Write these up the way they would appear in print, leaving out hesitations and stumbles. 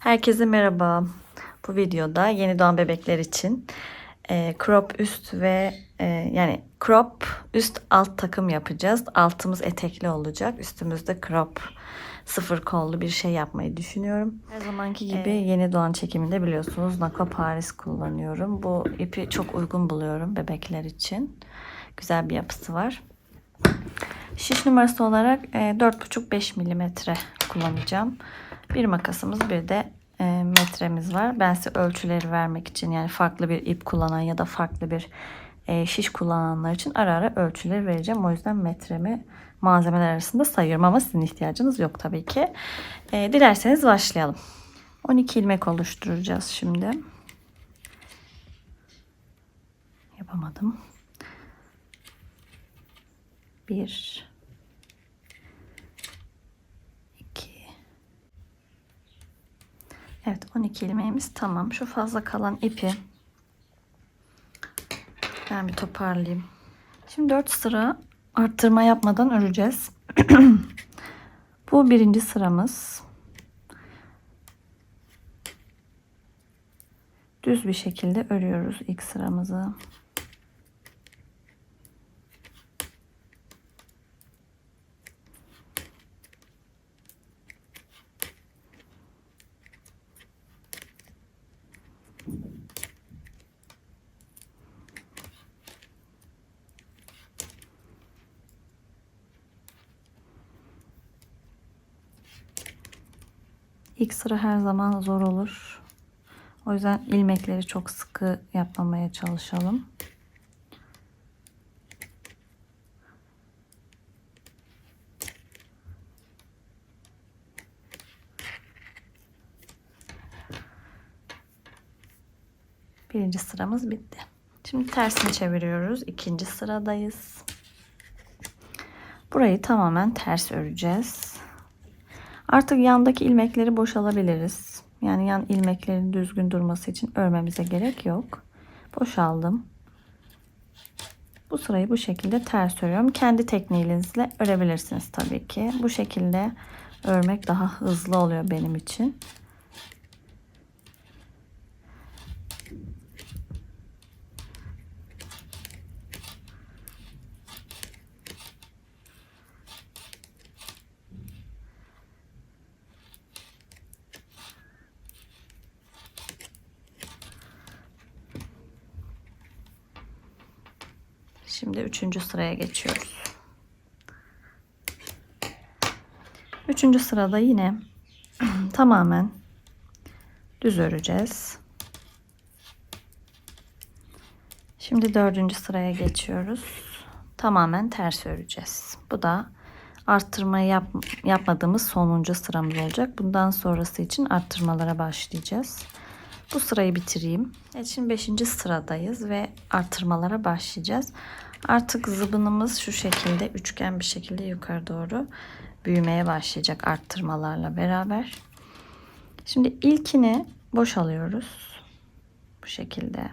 Herkese merhaba. Bu videoda yeni doğan bebekler için crop üst ve yani crop üst alt takım yapacağız. Altımız etekli olacak. Üstümüzde crop sıfır kollu bir şey yapmayı düşünüyorum. Her zamanki gibi yeni doğan çekiminde biliyorsunuz Nako Paris kullanıyorum. Bu ipi çok uygun buluyorum bebekler için. Güzel bir yapısı var. Şiş numarası olarak 4,5-5 milimetre kullanacağım. Bir makasımız bir de metremiz var. Ben size ölçüleri vermek için, yani farklı bir ip kullanan ya da farklı bir şiş kullananlar için ara ara ölçüleri vereceğim. O yüzden metremi malzemeler arasında sayıyorum ama sizin ihtiyacınız yok tabii ki. Dilerseniz başlayalım. 12 ilmek oluşturacağız şimdi. Yapamadım. 1 2. Evet, 12 ilmeğimiz tamam. Şu fazla kalan ipi ben bir toparlayayım. Şimdi 4 sıra arttırma yapmadan öreceğiz. Bu birinci sıramız. Düz bir şekilde örüyoruz ilk sıramızı. İlk sıra her zaman zor olur. O yüzden ilmekleri çok sıkı yapmamaya çalışalım. Birinci sıramız bitti. Şimdi tersini çeviriyoruz. İkinci sıradayız. Burayı tamamen ters öreceğiz. Artık yandaki ilmekleri boşalabiliriz. Yani yan ilmeklerin düzgün durması için örmemize gerek yok. Boşaldım. Bu sırayı bu şekilde ters örüyorum. Kendi tekniğinizle örebilirsiniz tabii ki. Bu şekilde örmek daha hızlı oluyor benim için. Şimdi 3. sıraya geçiyoruz. 3. sırada yine tamamen düz öreceğiz. Şimdi 4. sıraya geçiyoruz. Tamamen ters öreceğiz. Bu da arttırmayı yapmadığımız sonuncu sıramız olacak. Bundan sonrası için arttırmalara başlayacağız. Bu sırayı bitireyim. Evet, şimdi 5. sıradayız ve arttırmalara başlayacağız. Artık zıbınımız şu şekilde üçgen bir şekilde yukarı doğru büyümeye başlayacak arttırmalarla beraber. Şimdi ilkini boşalıyoruz. Bu şekilde.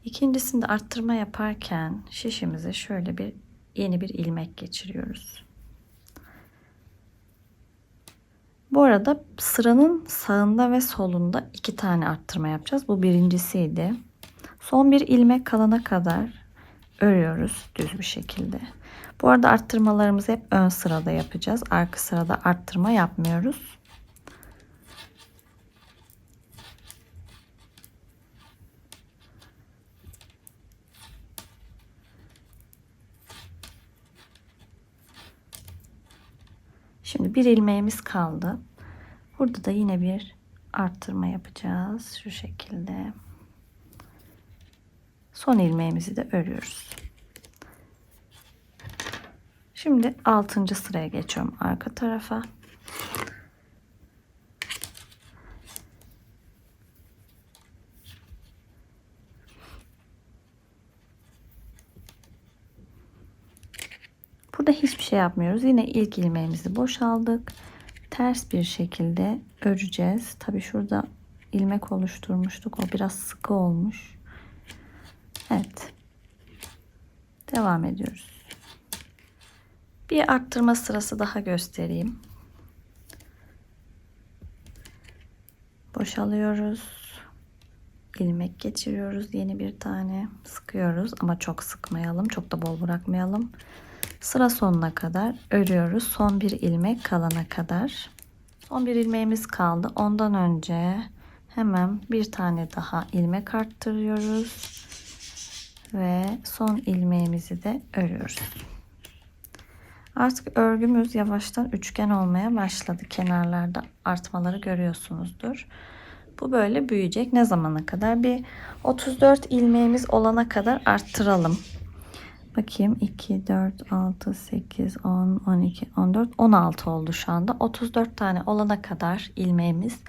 İkincisinde arttırma yaparken şişimize şöyle yeni bir ilmek geçiriyoruz. Bu arada sıranın sağında ve solunda 2 tane arttırma yapacağız. Bu birincisiydi. Son bir ilmek kalana kadar örüyoruz düz bir şekilde. Bu arada arttırmalarımızı hep ön sırada yapacağız. Arka sırada arttırma yapmıyoruz. Şimdi bir ilmeğimiz kaldı. Burada da yine bir arttırma yapacağız. Şu şekilde. Son ilmeğimizi de örüyoruz. Şimdi 6. sıraya geçiyorum arka tarafa. Burada hiçbir şey yapmıyoruz. Yine ilk ilmeğimizi boşaldık. Ters bir şekilde öreceğiz. Tabii şurada ilmek oluşturmuştuk. O biraz sıkı olmuş. Evet. Devam ediyoruz. Bir arttırma sırası daha göstereyim. boşalıyoruz. İlmek geçiriyoruz. Yeni bir tane sıkıyoruz ama çok sıkmayalım. Çok da bol bırakmayalım. Sıra sonuna kadar örüyoruz. Son bir ilmek kalana kadar. Son bir ilmeğimiz kaldı. Ondan önce hemen bir tane daha ilmek arttırıyoruz. Ve son ilmeğimizi de örüyoruz. Artık örgümüz yavaştan üçgen olmaya başladı. Kenarlarda artmaları görüyorsunuzdur. Bu böyle büyüyecek. Ne zamana kadar? Bir 34 ilmeğimiz olana kadar arttıralım. Bakayım 2, 4, 6, 8, 10, 12, 14, 16 oldu şu anda. 34 tane olana kadar ilmeğimiz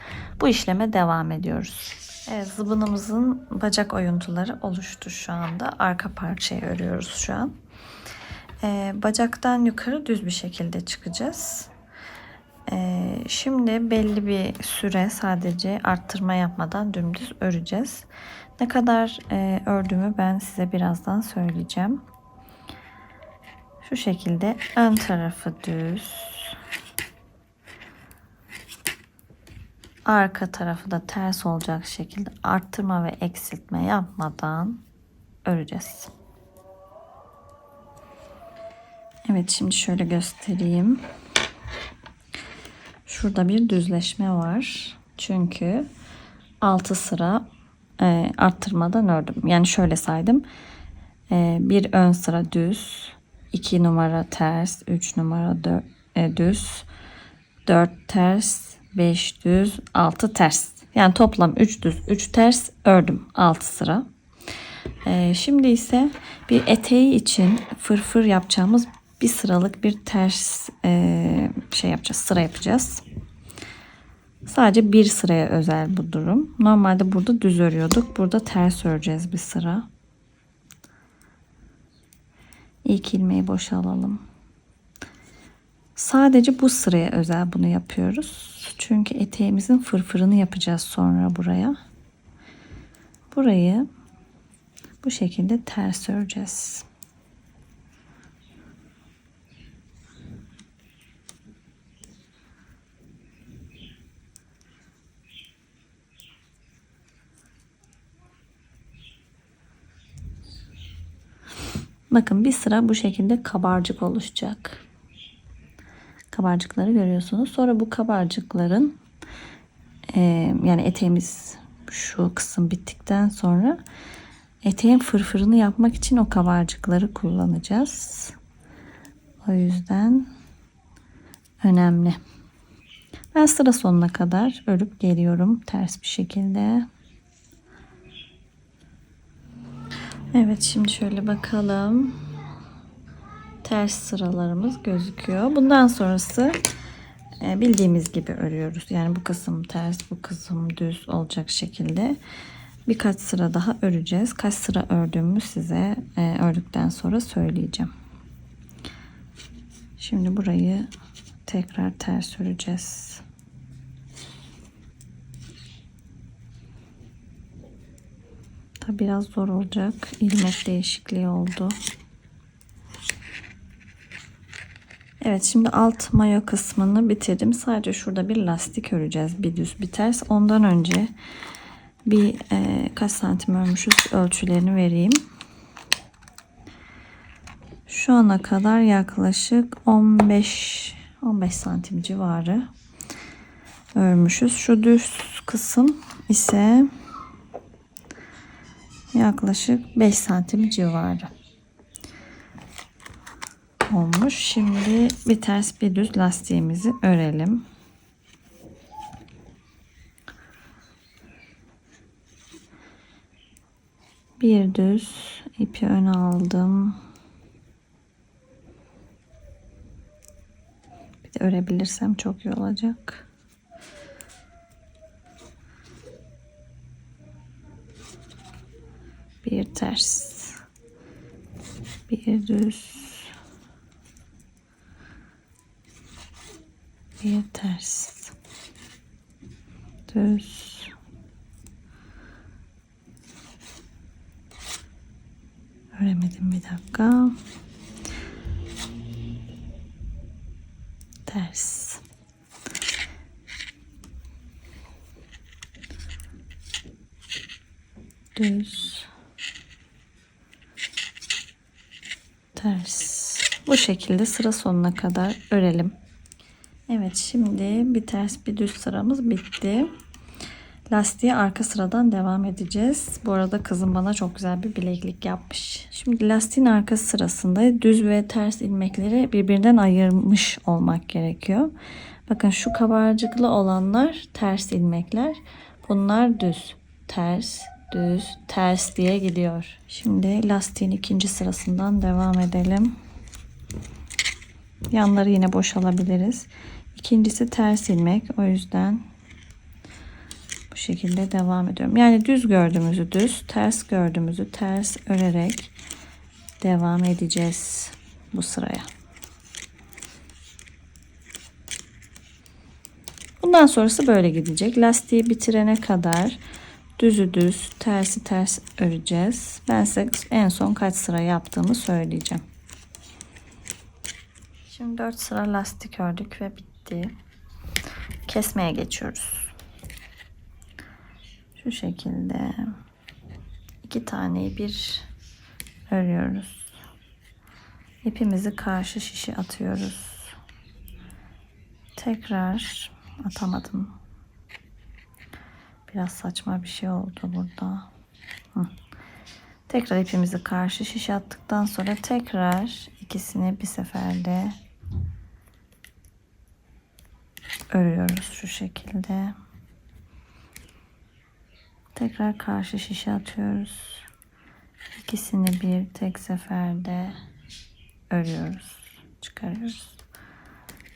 bu işleme devam ediyoruz. Evet, zıbınımızın bacak oyuntuları oluştu şu anda. Arka parçayı örüyoruz şu an. Bacaktan yukarı düz bir şekilde çıkacağız. Şimdi belli bir süre sadece arttırma yapmadan dümdüz öreceğiz. Ne kadar ördüğümü ben size birazdan söyleyeceğim. Şu şekilde ön tarafı düz, arka tarafı da ters olacak şekilde arttırma ve eksiltme yapmadan öreceğiz. Evet, şimdi şöyle göstereyim. Şurada bir düzleşme var. Çünkü 6 sıra arttırmadan ördüm. Yani şöyle saydım. Bir ön sıra düz, 2 numara ters, 3 numara düz, 4 ters, 5 düz, 6 ters. Yani toplam 3 düz, 3 ters ördüm 6 sıra. Şimdi ise bir eteği için fırfır yapacağımız bir sıralık bir ters sıra yapacağız. Sadece bir sıraya özel bu durum. Normalde burada düz örüyorduk. Burada ters öreceğiz bir sıra. İlk ilmeği boşalalım. Sadece bu sıraya özel bunu yapıyoruz. Çünkü eteğimizin fırfırını yapacağız sonra buraya. Burayı bu şekilde ters öreceğiz. Bakın bir sıra bu şekilde kabarcık oluşacak. Kabarcıkları görüyorsunuz. Sonra bu kabarcıkların yani eteğimiz şu kısım bittikten sonra eteğin fırfırını yapmak için o kabarcıkları kullanacağız. O yüzden önemli. Ben sıra sonuna kadar örüp geliyorum ters bir şekilde. Evet, şimdi şöyle bakalım. Ters sıralarımız gözüküyor. Bundan sonrası bildiğimiz gibi örüyoruz. Yani bu kısım ters, bu kısım düz olacak şekilde birkaç sıra daha öreceğiz. Kaç sıra ördüğümü size ördükten sonra söyleyeceğim. Şimdi burayı tekrar ters öreceğiz. Tabi biraz zor olacak. İlmek değişikliği oldu. Evet, şimdi alt mayo kısmını bitirdim. Sadece şurada bir lastik öreceğiz. Bir düz bir ters. Ondan önce bir kaç santim örmüşüz ölçülerini vereyim. Şu ana kadar yaklaşık 15 santim civarı örmüşüz. Şu düz kısım ise yaklaşık 5 santim civarı olmuş. Şimdi bir ters bir düz lastiğimizi örelim. Bir düz ipi öne aldım. Bir de örebilirsem çok iyi olacak. Bir ters, bir düz, bir ters, düz, öremedim, bir dakika, ters. düz, ters. Bu şekilde sıra sonuna kadar örelim. Evet, şimdi bir ters bir düz sıramız bitti. Lastiğe arka sıradan devam edeceğiz. Bu arada kızım bana çok güzel bir bileklik yapmış. Şimdi lastiğin arka sırasında düz ve ters ilmekleri birbirinden ayırmış olmak gerekiyor. Bakın şu kabarcıklı olanlar ters ilmekler. Bunlar düz, ters, düz, ters diye gidiyor. Şimdi lastiğin ikinci sırasından devam edelim. Yanları yine boşalabiliriz. İkincisi ters ilmek. O yüzden bu şekilde devam ediyorum. Yani düz gördüğümüzü düz, ters gördüğümüzü ters örerek devam edeceğiz bu sıraya. Bundan sonrası böyle gidecek. Lastiği bitirene kadar düzü düz, tersi ters öreceğiz. Ben size en son kaç sıra yaptığımı söyleyeceğim. Şimdi 4 sıra lastik ördük ve bitti. Kesmeye geçiyoruz. Şu şekilde 2 taneyi bir örüyoruz. İpimizi karşı şişe atıyoruz. Tekrar atamadım. Biraz saçma bir şey oldu burada. Tekrar ipimizi karşı şişe attıktan sonra tekrar ikisini bir seferde örüyoruz şu şekilde. Tekrar karşı şişe atıyoruz. İkisini bir tek seferde örüyoruz. Çıkarıyoruz.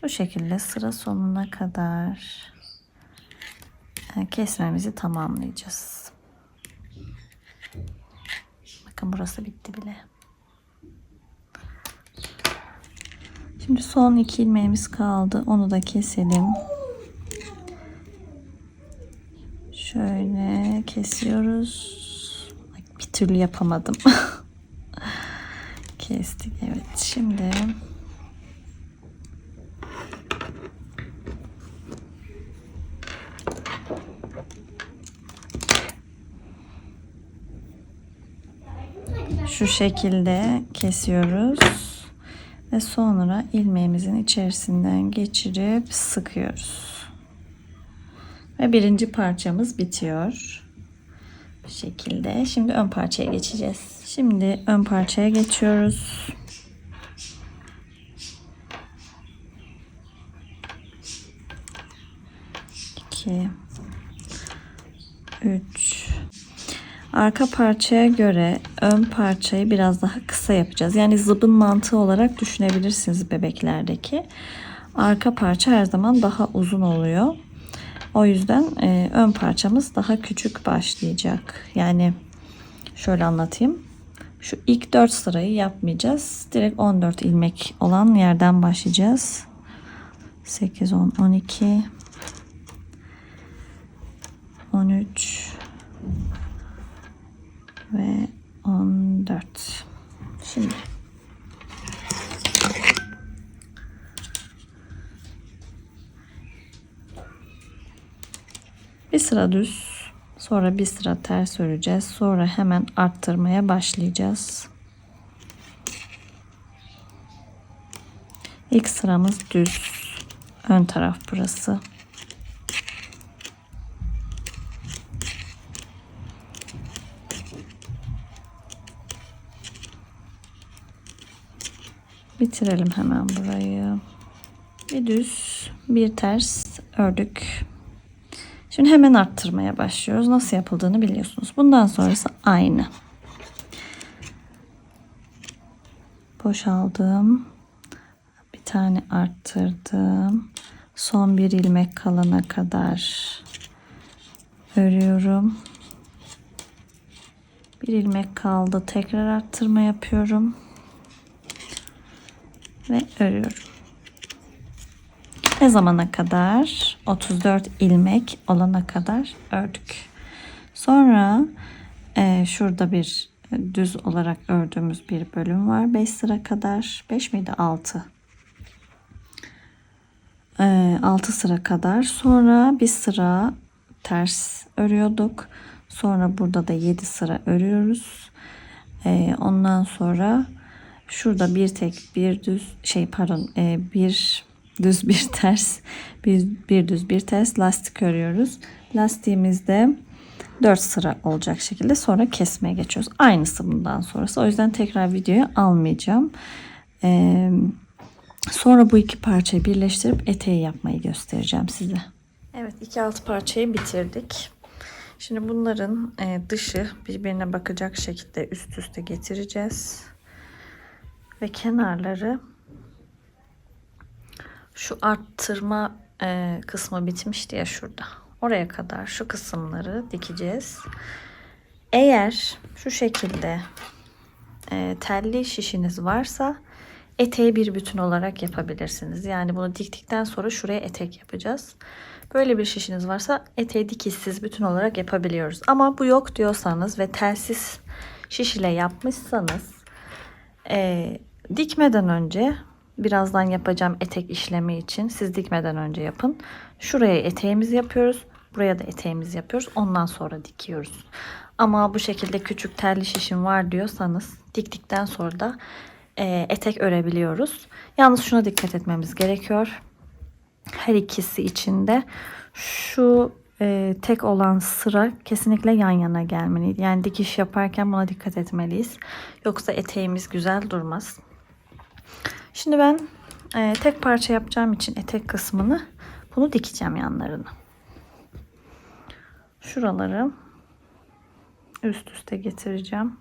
Bu şekilde sıra sonuna kadar kesmemizi tamamlayacağız. Bakın burası bitti bile. Şimdi son 2 ilmeğimiz kaldı. Onu da keselim. Şöyle kesiyoruz. Bir türlü yapamadım. Kestik. Evet. Şimdi şu şekilde kesiyoruz ve sonra ilmeğimizin içerisinden geçirip sıkıyoruz. Ve birinci parçamız bitiyor. Bu şekilde. Şimdi ön parçaya geçeceğiz. Şimdi ön parçaya geçiyoruz. İki, üç. Arka parçaya göre ön parçayı biraz daha kısa yapacağız. Yani zıbın mantığı olarak düşünebilirsiniz bebeklerdeki. Arka parça her zaman daha uzun oluyor. O yüzden ön parçamız daha küçük başlayacak. Yani şöyle anlatayım. Şu ilk 4 sırayı yapmayacağız. Direkt 14 ilmek olan yerden başlayacağız. 8, 10, 12, 13 ve 14. Şimdi bir sıra düz, sonra bir sıra ters öreceğiz. Sonra hemen arttırmaya başlayacağız. İlk sıramız düz. Ön taraf burası. Bitirelim hemen burayı. Bir düz, bir ters ördük. Şimdi hemen arttırmaya başlıyoruz. Nasıl yapıldığını biliyorsunuz. Bundan sonrası aynı. Boşaldım. Bir tane arttırdım. Son bir ilmek kalana kadar örüyorum. Bir ilmek kaldı. Tekrar arttırma yapıyorum. Ve örüyorum. Ne zamana kadar? 34 ilmek olana kadar ördük. Sonra şurada bir düz olarak ördüğümüz bir bölüm var. 5 sıra kadar. 5 miydi? 6. 6 sıra kadar. Sonra bir sıra ters örüyorduk. Sonra burada da 7 sıra örüyoruz. Ondan sonra şurada bir tek bir düz bir düz bir ters bir düz bir ters lastik örüyoruz. Lastiğimizde 4 sıra olacak şekilde sonra kesmeye geçiyoruz. Aynısı bundan sonrası. O yüzden tekrar videoyu almayacağım. Sonra bu iki parçayı birleştirip eteği yapmayı göstereceğim size. Evet, iki alt parçayı bitirdik. Şimdi bunların dışı birbirine bakacak şekilde üst üste getireceğiz. Ve kenarları şu arttırma kısmı bitmişti ya şurada. Oraya kadar şu kısımları dikeceğiz. Eğer şu şekilde telli şişiniz varsa eteği bir bütün olarak yapabilirsiniz. Yani bunu diktikten sonra şuraya etek yapacağız. Böyle bir şişiniz varsa eteği dikişsiz bütün olarak yapabiliyoruz. Ama bu yok diyorsanız ve telsiz şiş ile yapmışsanız dikmeden önce, birazdan yapacağım etek işlemi için, siz dikmeden önce yapın. Şuraya eteğimizi yapıyoruz. Buraya da eteğimizi yapıyoruz. Ondan sonra dikiyoruz. Ama bu şekilde küçük telli şişim var diyorsanız diktikten sonra da etek örebiliyoruz. Yalnız şuna dikkat etmemiz gerekiyor. Her ikisi için de şu tek olan sıra kesinlikle yan yana gelmeli. Yani dikiş yaparken buna dikkat etmeliyiz. Yoksa eteğimiz güzel durmaz. Şimdi ben tek parça yapacağım için etek kısmını bunu dikeceğim yanlarını. Şuraları üst üste getireceğim.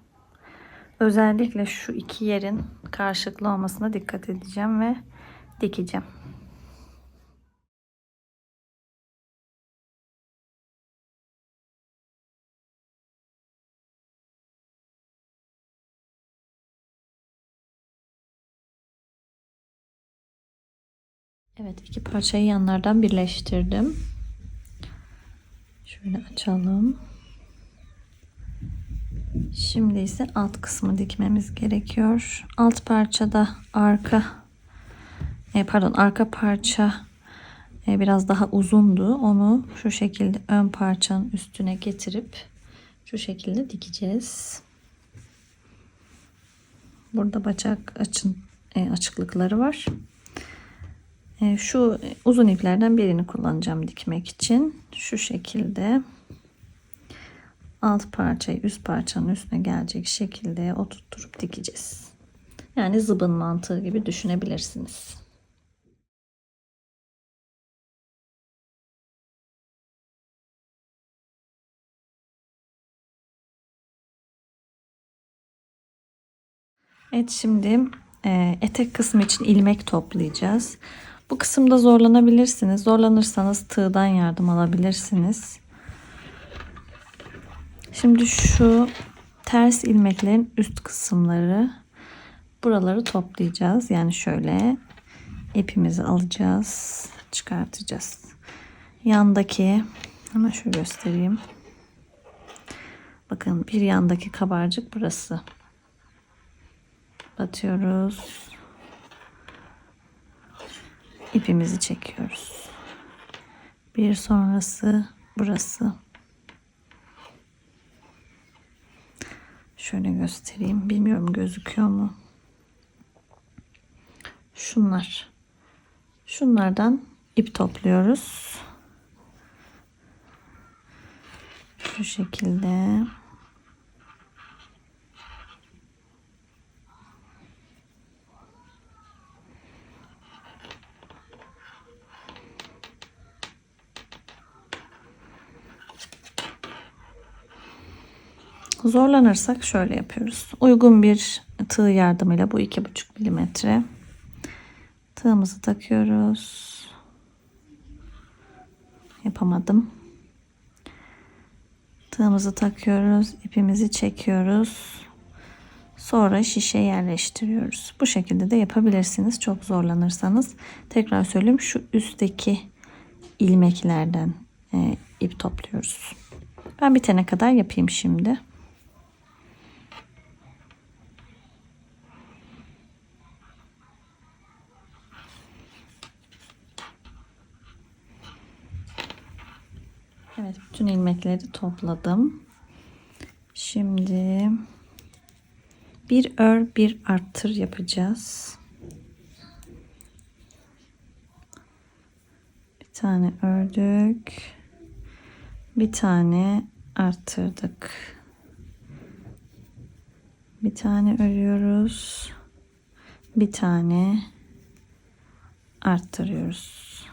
Özellikle şu iki yerin karşılıklı olmasına dikkat edeceğim ve dikeceğim. Evet, iki parçayı yanlardan birleştirdim. Şöyle açalım. Şimdi ise alt kısmı dikmemiz gerekiyor. Alt parçada arka parça biraz daha uzundu. Onu şu şekilde ön parçanın üstüne getirip şu şekilde dikeceğiz. Burada bacak açıklıkları var. Şu uzun iplerden birini kullanacağım dikmek için. Şu şekilde alt parçayı üst parçanın üstüne gelecek şekilde oturtturup dikeceğiz. Yani zıbın mantığı gibi düşünebilirsiniz. Evet, şimdi etek kısmı için ilmek toplayacağız. Bu kısımda zorlanabilirsiniz. Zorlanırsanız tığdan yardım alabilirsiniz. Şimdi şu ters ilmeklerin üst kısımları, buraları toplayacağız. Yani şöyle ipimizi alacağız, çıkartacağız. Yandaki, hemen şöyle göstereyim. Bakın bir yandaki kabarcık burası. Batıyoruz. İpimizi çekiyoruz. Bir sonrası burası. Şöyle göstereyim. Bilmiyorum gözüküyor mu? Şunlar. Şunlardan ip topluyoruz. Şu şekilde. Zorlanırsak şöyle yapıyoruz. Uygun bir tığ yardımıyla, bu 2,5 milimetre, tığımızı takıyoruz. Yapamadım. Tığımızı takıyoruz, ipimizi çekiyoruz. Sonra şişe yerleştiriyoruz. Bu şekilde de yapabilirsiniz. Çok zorlanırsanız, tekrar söyleyeyim, şu üstteki ilmeklerden ip topluyoruz. Ben bitene kadar yapayım şimdi. Evet, bütün ilmekleri topladım. Şimdi bir ör bir arttır yapacağız. Bir tane ördük. Bir tane arttırdık. Bir tane örüyoruz. Bir tane arttırıyoruz.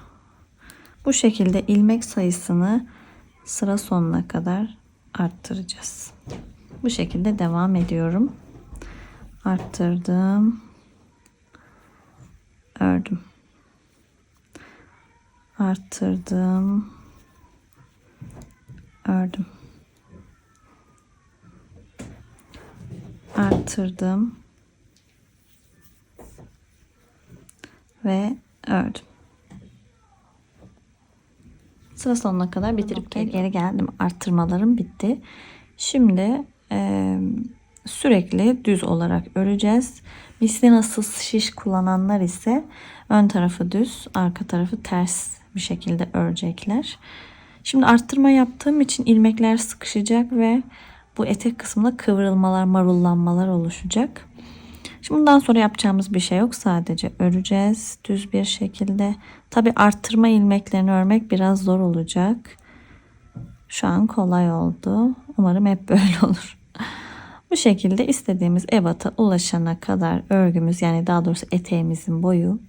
Bu şekilde ilmek sayısını sıra sonuna kadar arttıracağız. Bu şekilde devam ediyorum. Arttırdım. Ördüm. Arttırdım. Ördüm. Arttırdım. Ve ördüm. Sıra sonuna kadar bitirip geri geldim. Arttırmalarım bitti. Şimdi sürekli düz olarak öreceğiz. Mislinasız şiş kullananlar ise ön tarafı düz, arka tarafı ters bir şekilde örecekler. Şimdi arttırma yaptığım için ilmekler sıkışacak ve bu etek kısmında kıvrılmalar, marullanmalar oluşacak. Şimdi bundan sonra yapacağımız bir şey yok. Sadece öreceğiz düz bir şekilde. Tabi arttırma ilmeklerini örmek biraz zor olacak. Şu an kolay oldu. Umarım hep böyle olur. Bu şekilde istediğimiz ebata ulaşana kadar örgümüz, yani daha doğrusu eteğimizin boyu,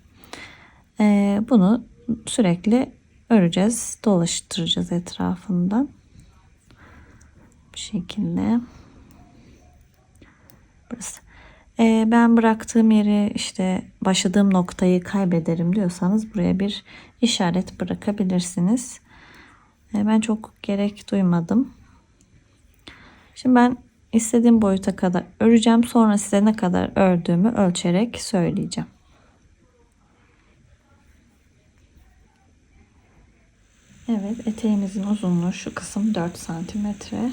bunu sürekli öreceğiz. Dolaştıracağız etrafından. Bu şekilde. Burası. Ben bıraktığım yeri, işte başladığım noktayı kaybederim diyorsanız buraya bir işaret bırakabilirsiniz. Ben çok gerek duymadım. Şimdi ben istediğim boyuta kadar öreceğim. Sonra size ne kadar ördüğümü ölçerek söyleyeceğim. Evet, eteğimizin uzunluğu şu kısım 4 santimetre.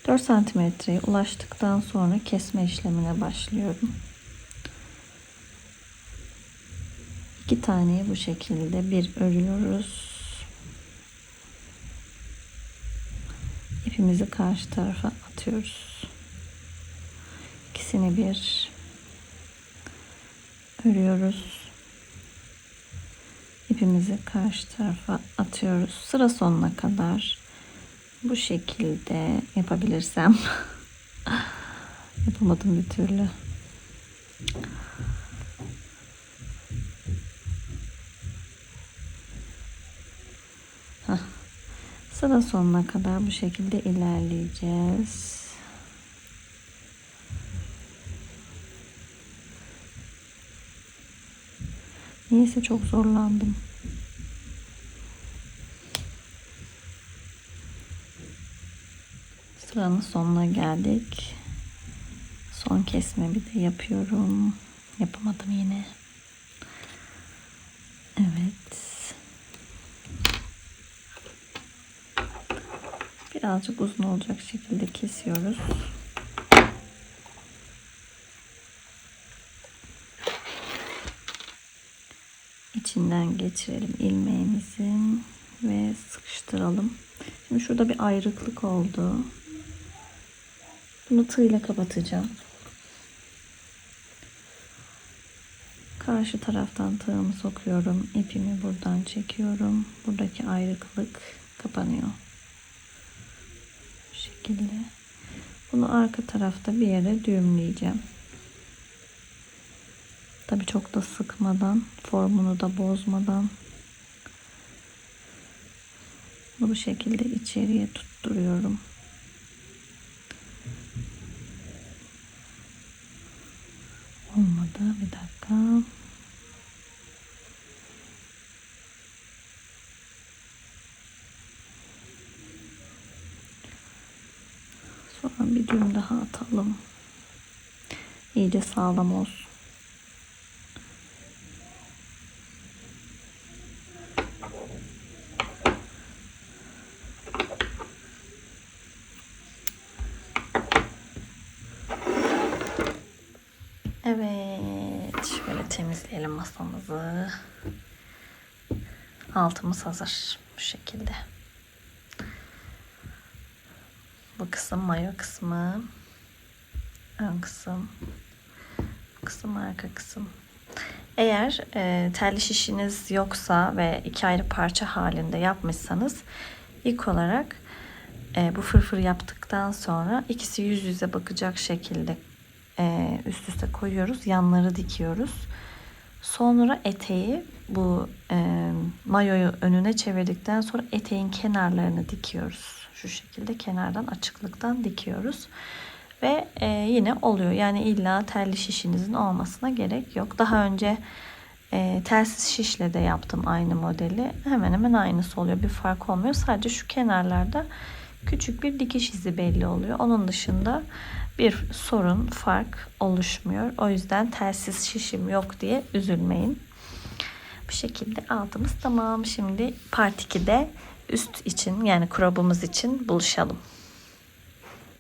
4 santimetreye ulaştıktan sonra kesme işlemine başlıyorum. 2 taneyi bu şekilde bir örüyoruz. İpimizi karşı tarafa atıyoruz. İkisini bir örüyoruz. İpimizi karşı tarafa atıyoruz. Sıra sonuna kadar bu şekilde yapabilirsem. Yapamadım bir türlü. Sıra sonuna kadar bu şekilde ilerleyeceğiz. Niyeyse çok zorlandım. Sıranın sonuna geldik. Son kesmemi de yapıyorum. Yapamadım yine. Evet. Birazcık uzun olacak şekilde kesiyoruz. İçinden geçirelim ilmeğimizin ve sıkıştıralım. Şimdi şurada bir ayrıklık oldu. Bunu tığla kapatacağım. Karşı taraftan tığımı sokuyorum. İpimi buradan çekiyorum. Buradaki ayrıklık kapanıyor. Bu şekilde. Bunu arka tarafta bir yere düğümleyeceğim. Tabii çok da sıkmadan, formunu da bozmadan. Bunu bu şekilde içeriye tutturuyorum. Olmadı. Bir dakika. Sonra bir düğüm daha atalım. İyice sağlam olsun. Evet, şöyle temizleyelim masamızı. Altımız hazır bu şekilde. Bu kısım mayo kısmı. Ön kısım. Bu kısım arka kısım. Eğer telli şişiniz yoksa ve 2 ayrı parça halinde yapmışsanız ilk olarak bu fırfır yaptıktan sonra ikisi yüz yüze bakacak şekilde üst üste koyuyoruz. Yanları dikiyoruz. Sonra eteği bu mayoyu önüne çevirdikten sonra eteğin kenarlarını dikiyoruz. Şu şekilde kenardan açıklıktan dikiyoruz. Ve yine oluyor. Yani illa telli şişinizin olmasına gerek yok. Daha önce telsiz şişle de yaptım aynı modeli. Hemen hemen aynısı oluyor. Bir fark olmuyor. Sadece şu kenarlarda küçük bir dikiş izi belli oluyor. Onun dışında bir sorun, fark oluşmuyor. O yüzden telsiz şişim yok diye üzülmeyin. Bu şekilde altımız tamam. Şimdi part 2'de üst için yani crop'umuz için buluşalım.